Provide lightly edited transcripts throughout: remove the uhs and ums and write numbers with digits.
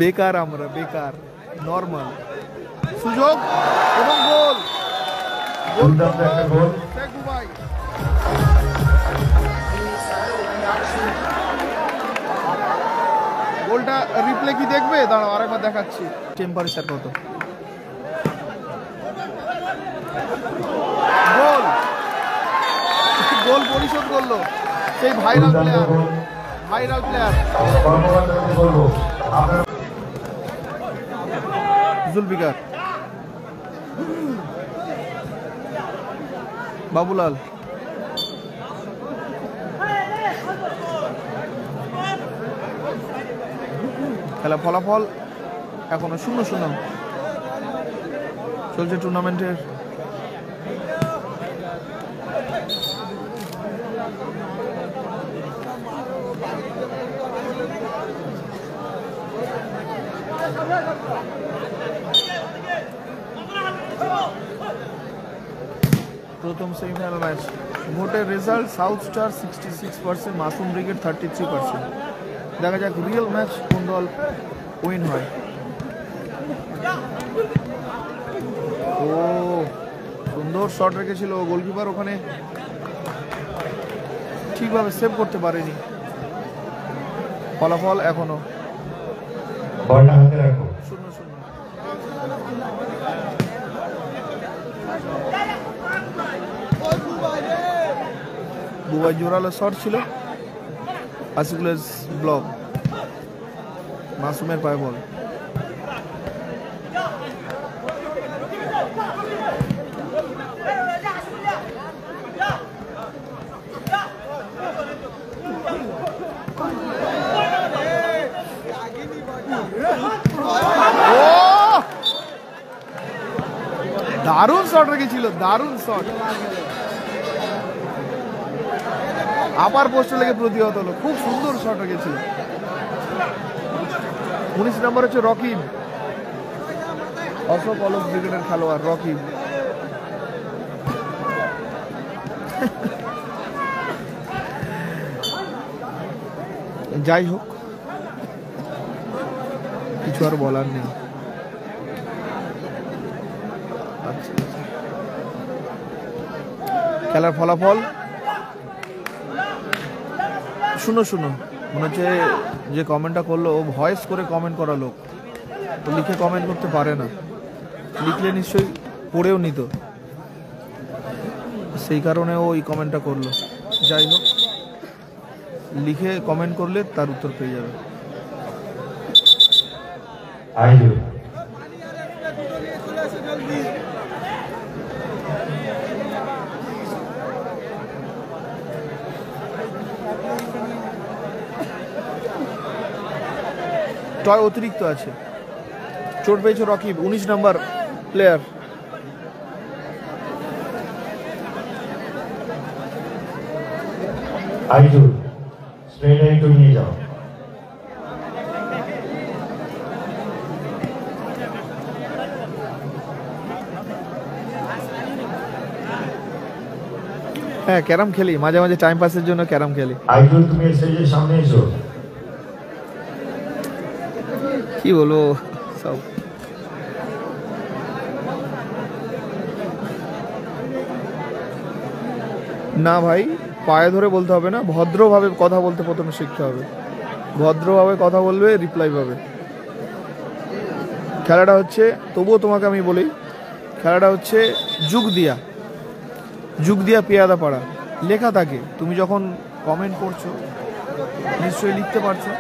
বেকার আমরা, বেকার। নরমাল সুযোগ এবং গোল। গোলটা রিপ্লে কি দেখবে? দাঁড়াও আরেকবার দেখাচ্ছি। টেম্পারেচার কত? গোল, গোল পরিশোধ করলো সেই viral player, viral player Zulfikar. Babulal খেলা ফলাফল এখনো 0-0 চলছে টুর্নামেন্টের। প্রথম সেমিফাইনাল ম্যাচ। ভোটের result South Star 66%, Masum brigade 33%। দেখা যাক রিয়েল ম্যাচ কোন দল উইন হয়। ও সুন্দর শট রেখেছিল গোলকিপার, ওখানে ঠিকভাবে সেভ করতে পারেনি। ফলাফল এখনো 0-0। বুবাই জোরালো শট ছিল, আসিকুলের ব্লক, মাসুমের পায়ে বল। দারুণ শট রেখেছিল, দারুণ শট। আপার পোস্টে লেগে প্রতিহত হলো, খুব সুন্দর শট রেখেছিল। 19 নম্বর হচ্ছে রকিব, অশোক অলক ব্রিগেডের খেলোয়াড় রকিব। যাই হোক, কিছু আর বলার নেই। খেলার ফলাফল 0-0। মনে হচ্ছে যে কমেন্টটা করলো ও ভয়েস করে কমেন্ট করা লোক, তো লিখে কমেন্ট করতে পারে না, লিখলে নিশ্চয়ই পড়েও নিত, সেই কারণে ও এই কমেন্টটা করলো। যাই হোক, লিখে কমেন্ট করলে তার উত্তর পেয়ে যাবে। টয় অতিরিক্ত আছে, চোট পেয়েছে রকিব, 19 নম্বর প্লেয়ার। নিয়ে যাও। হ্যাঁ, ক্যারাম খেলি মাঝে মাঝে, টাইম পাসের জন্য ক্যারাম খেলি। আইজুল, তুমি স্টেজের সামনে এসো। কি বলবো সব। না ভাই, পায়ে ধরে বলতে হবে না, ভদ্রভাবে কথা বলতে প্রথমে শিখতে হবে। ভদ্রভাবে কথা বলবে, রিপ্লাই পাবে। খেলাটা হচ্ছে, তবুও তোমাকে আমি বলি, খেলাটা হচ্ছে যুগ দিয়া পেয়াদা পাড়া লেখা থাকে। তুমি যখন কমেন্ট করছো নিশ্চয়ই লিখতে পারছো,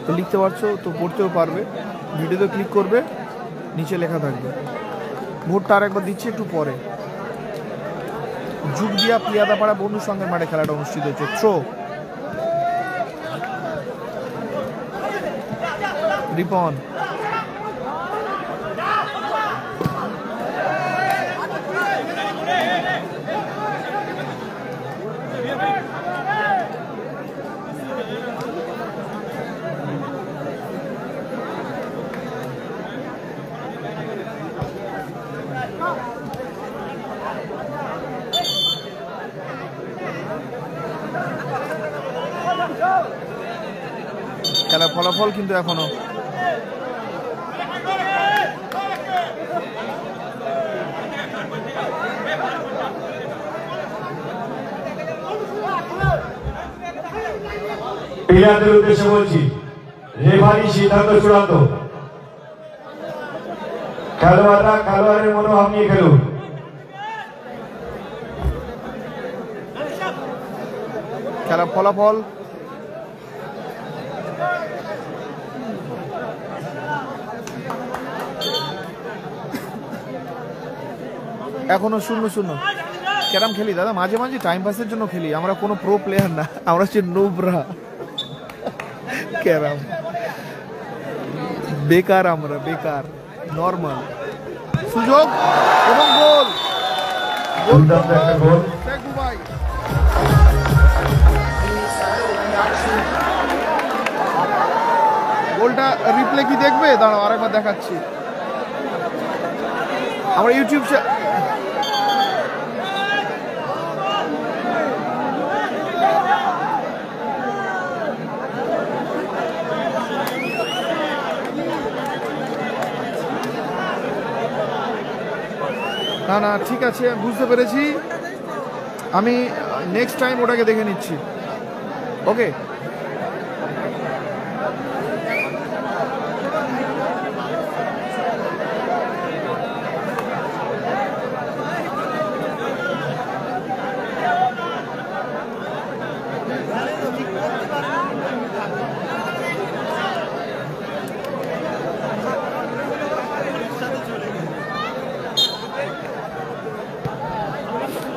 তো লিখতে পারছো তো পড়তেও পারবে। ভিডিওতে ক্লিক করবে, নিচে লেখা থাকবে। ভোটটা আর একবার দিচ্ছি একটু পরে। যুগ দিয়া পিয়াদাপাড়া বন্ধুর সঙ্গে মাঠে খেলাটা অনুষ্ঠিত হচ্ছে। থ্রো, রিপন, খেলার ফলাফল কিন্তু এখনো প্লেয়ারদের উদ্দেশ্যে বলছি, রেফারি সিদ্ধান্ত চূড়ান্ত। খেলোয়াড়রা খেলোয়াড়ের মনোভাব নিয়ে খেলুন। খেলার ফলাফল এখনো 0-0। ক্যারাম খেলি দাদা, মাঝে মাঝে টাইম পাসের জন্য খেলি, আমরা কোনো প্রো প্লেয়ার না, আমরা হচ্ছে নোবরা। ক্যারাম বেকার, আমরা বেকার, নর্মাল। সুযোগ এবং গোল, দুর্দান্ত একটা গোল। শেখ বুবাই। গোলটা রিপ্লে কি দেখবে? দাঁড়াও আরেকবার দেখাচ্ছি। আমরা ইউটিউব না না ঠিক আছে, বুঝতে পেরেছি, আমি নেক্সট টাইম ওটাকে দেখে নিচ্ছি। ওকে,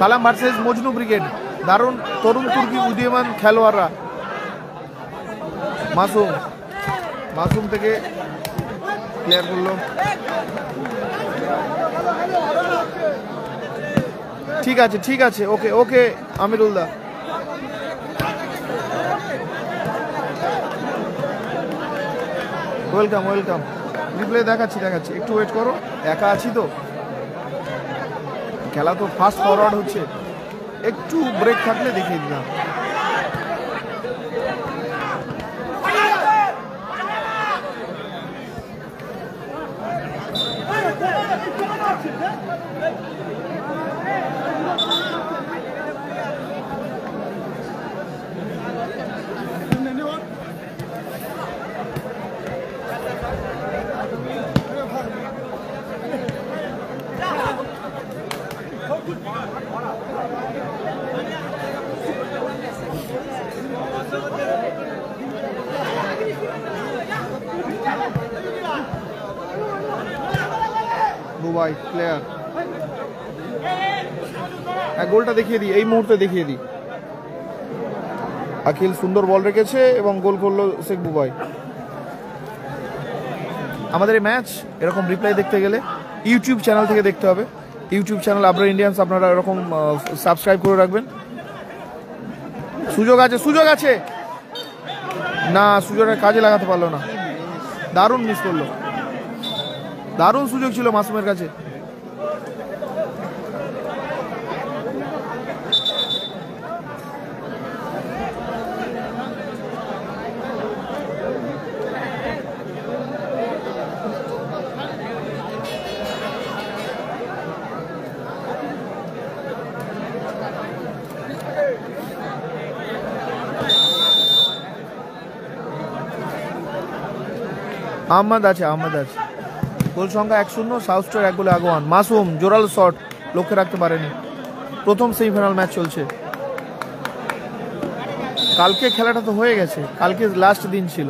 কালাম ভার্সেস মজনু ব্রিগেড। দারুণ তরুণ তুর্কি উদীয়মান খেলোয়াড়রা। মাসুম থেকে প্লেয়ার করলো। ঠিক আছে ঠিক আছে, ওকে ওকে আমিরুলদা। Welcome welcome. রিপ্লে দেখাচ্ছি, একটু ওয়েট করো, একা আছি তো, খেলা তো ফাস্ট ফরওয়ার্ড হচ্ছে, একটু ব্রেক থাকলে দেখিয়ে দিলাম। বুবাই প্লেয়ার, গোলটা দেখিয়ে দিই, এই মুহূর্তে দেখিয়ে দিই। আকিল সুন্দর বল রেখেছে এবং গোল করলো শেখ বুবাই। আমাদের এই ম্যাচ এরকম রিপ্লাই দেখতে গেলে ইউটিউব চ্যানেল থেকে দেখতে হবে। ইউটিউব চ্যানেল আবরার ইন্ডিয়ান্স আপনারা এরকম সাবস্ক্রাইব করে রাখবেন। সুযোগ আছে না, সুযোগটা কাজে লাগাতে পারলো না, দারুণ মিস করলো। দারুণ সুযোগ ছিল মাসুমের কাছে। আহমদ আছে গোল সংখ্যা 1-0, সাউথ স্টার 1 গোলে আগুয়ান। মাসুম জোরালো শট, লক্ষ্যে রাখতে পারেনি। প্রথম সেমিফাইনাল ম্যাচ চলছে। কালকে খেলাটা তো হয়ে গেছে, কালকে লাস্ট দিন ছিল।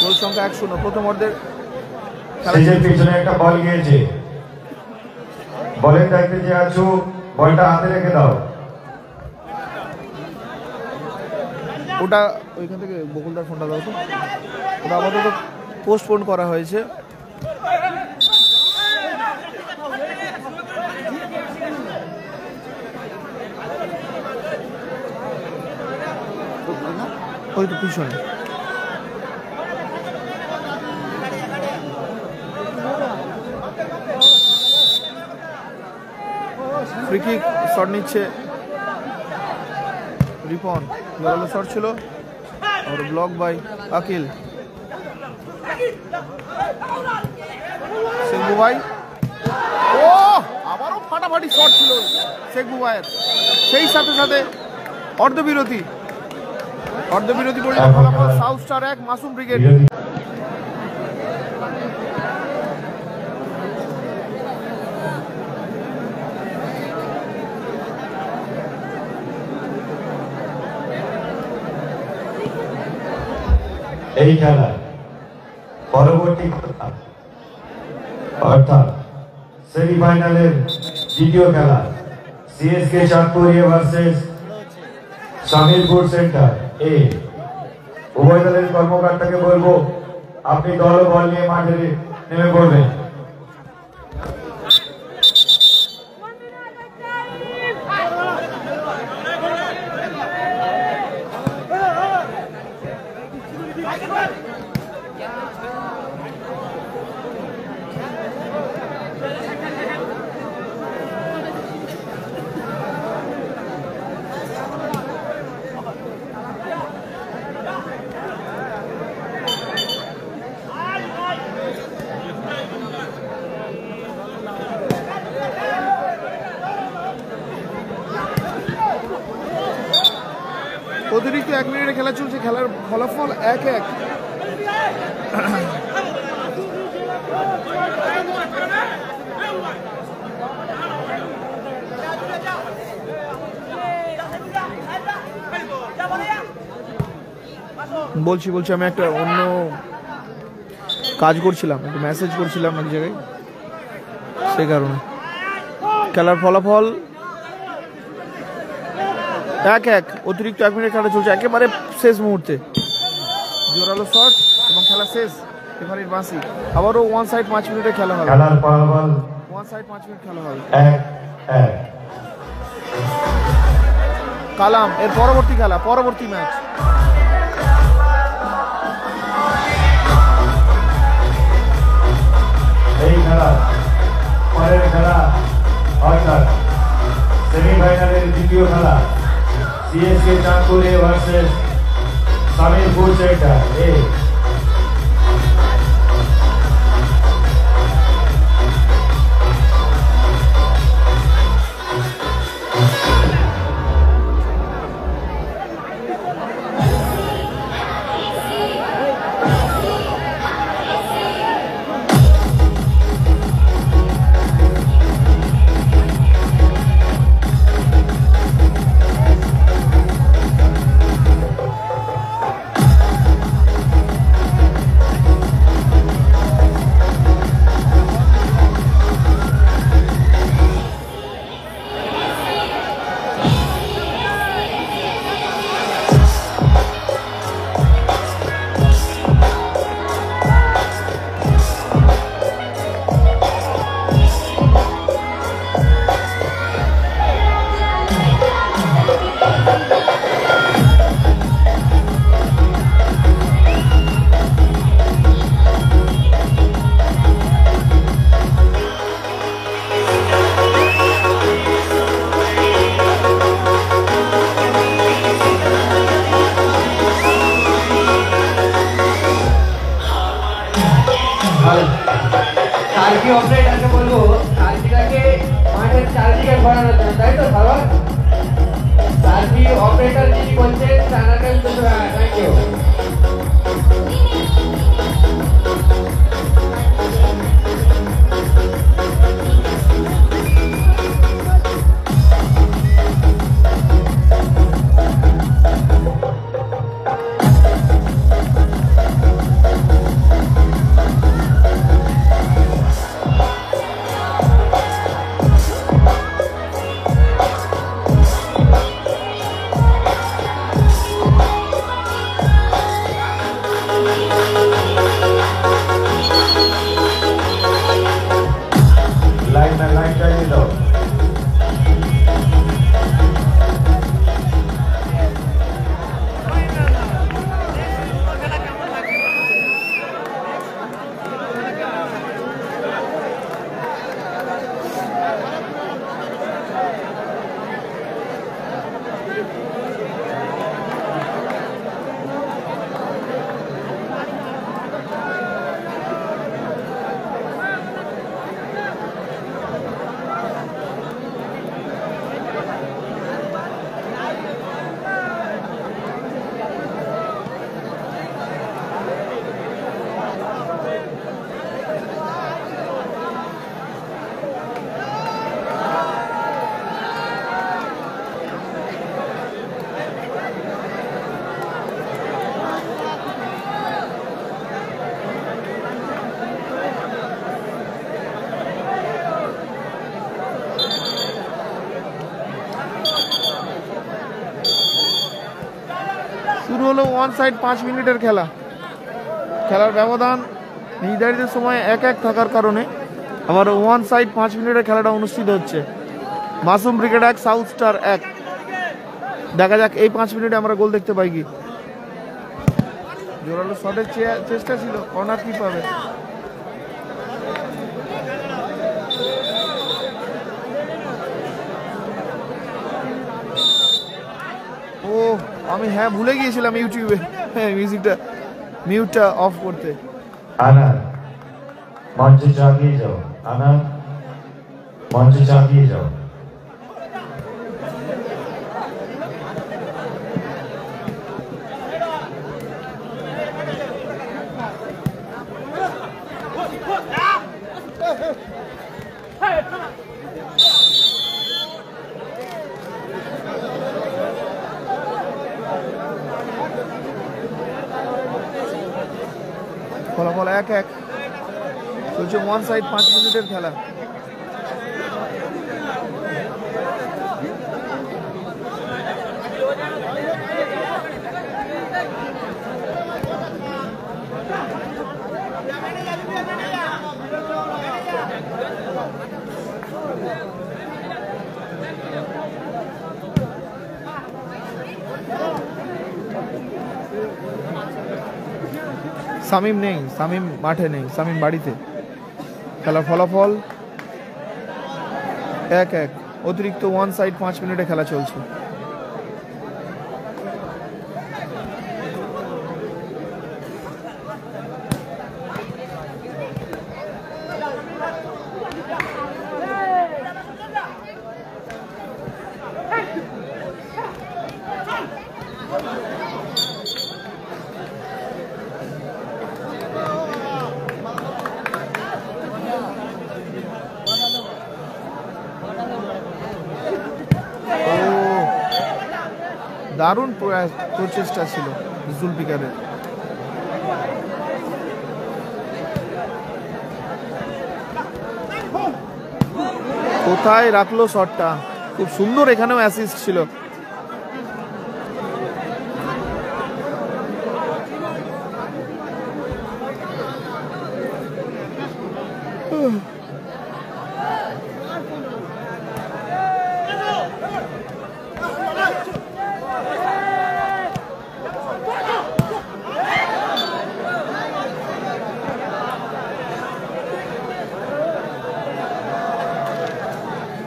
গোল সংখ্যা 1-0, প্রথম অর্ধের স্টেজের পিছনে একটা বল গিয়েছে, বলের দায়িত্বে যে আছো বলটা হাতে রেখে দাও। ওটা ওইখান থেকে বকুলদার ফোনটা দাও তো, ওটা আপাতত পোস্টপোন করা হয়েছে। ওই তো পিছনে ফ্রি কিক শট নিচ্ছে রিপন, জোরালো শট ছিল और ब्लॉक बाय अकिल। শেখ বুবাই, ও আবারও ফাটাফাটি শট ছিল শেখ বুবাইয়ের। সেই সাথে সাথে অর্ধবিরতি পর্যন্ত ফলাফল সাউথ স্টার 1 মাসুম ব্রিগেড। এই খেলা পরবর্তী অর্থাৎ সেমিফাইনালের দ্বিতীয় খেলা সিএসকে চাঁদপুর ভার্সেস সামিরপুর সেন্টার এ। উভয় দলের কর্মকর্তাকে বলবো আপনি দল ও বল নিয়ে মাঠে নেমে পড়বেন। অতিরিক্ত 1 মিনিটে খেলা চলছে, খেলার ফলাফল 1-1। বলছি আমি একটা অন্য কাজ করছিলাম, একটা মেসেজ করছিলাম এক জায়গায়, সেই কারণে। খেলার ফলাফল 1-1, অতিরিক্ত 1 মিনিট খেলা চলছে, একেবারে শেষ মুহূর্তে জোরালো শট এবং খেলা শেষ। রেফারির বাঁশি। আবারও 1 সাইড 5 মিনিটে খেলা হবে। খেলার ফলাফল 1 সাইড 5 মিনিট খেলা হবে। 1-1। কালাম এর পরবর্তী ম্যাচ। এই খেলা পরের খেলা অর্থাৎ সেমিফাইনালের দ্বিতীয় খেলা সিএসকে চাঁদপুর ভার্সেস সামিরপুর সেন্টার এ। সার্কি অপারেটরকে বলবো সার্কিটাকে মাঠের চারদিকে ঘোরানোর জন্য, তাই তো ভালো? সার্কি অপারেটর যিনি বলছেন তাকে থ্যাংক ইউ। ওয়ান সাইড 5 মিনিটের খেলা। খেলার ব্যবধান নির্ধারিত সময় 1-1 থাকার কারণে আবার ওয়ান সাইড 5 মিনিটের খেলাটা অনুষ্ঠিত হচ্ছে। Masum brigade 1, south star 1। দেখা যাক এই 5 মিনিটে আমরা গোল দেখতে পাই কি। জোরালো শটের চেষ্টা ছিল, কর্নার কি পাবে। ও আমি ভুলে গিয়েছিলাম ইউটিউবে মিউজিকটা মিউটটা অফ করতে। আনার মঞ্চে চালিয়ে যাও, আনার মঞ্চে চালিয়ে যাও। ফলাফল 1-1 চলছে ওয়ান সাইড 5 মিনিটের খেলা। সামিম নেই, সামিম মাঠে নেই, সামিম বাড়িতে। খেলার ফলাফল 1-1। অতিরিক্ত ওয়ান সাইড 5 মিনিটে খেলা চলছে। দারুণ প্রচেষ্টা ছিল জুলফিকারের। কোথায় রাখলো শটটা, খুব সুন্দর। এখানেও অ্যাসিস্ট ছিল।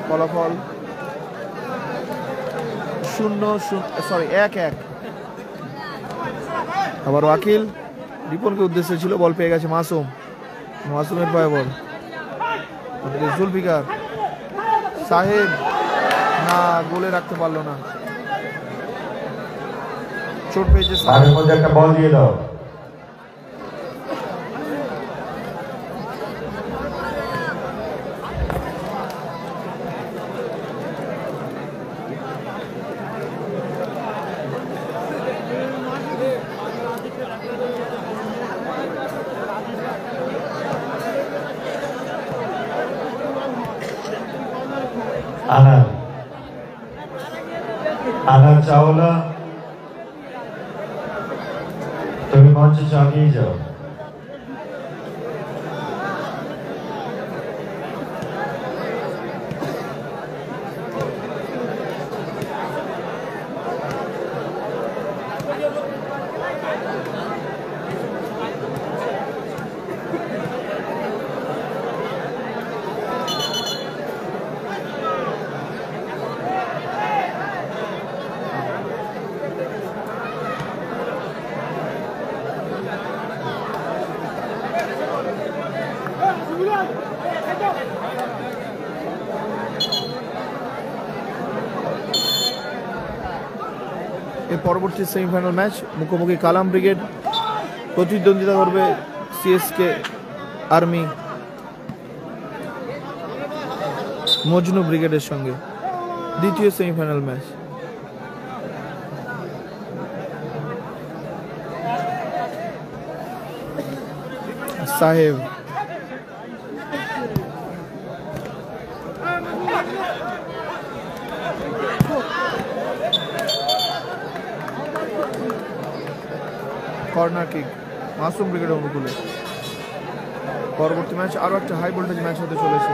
ফলাফল 1-1। আবার ওয়াকিল রিপনকে উদ্দেশ্যে ছিল, বল পেয়ে গেছে মাসুম। মাসুমের পায়ে বল, জুলফিকার সাহেব না, গোলে রাখতে পারলো না। চোট পেয়েছে, তার মধ্যে একটা বল দিয়ে দাও। আনার চাওলা, তুমি মঞ্চে চালিয়ে যাও। এর পরবর্তী সেমিফাইনাল ম্যাচ মুখোমুখি কালাম ব্রিগেড প্রতিদ্বন্দ্বিতা করবে সিএসকে আর্মি মজনু ব্রিগেডের সঙ্গে। দ্বিতীয় সেমিফাইনাল ম্যাচ। সাহেব কর্নার কিক মাসুম ব্রিগেডের অনুকূলে। পরবর্তী ম্যাচ আরও একটা হাই ভোল্টেজ ম্যাচ হতে চলেছে।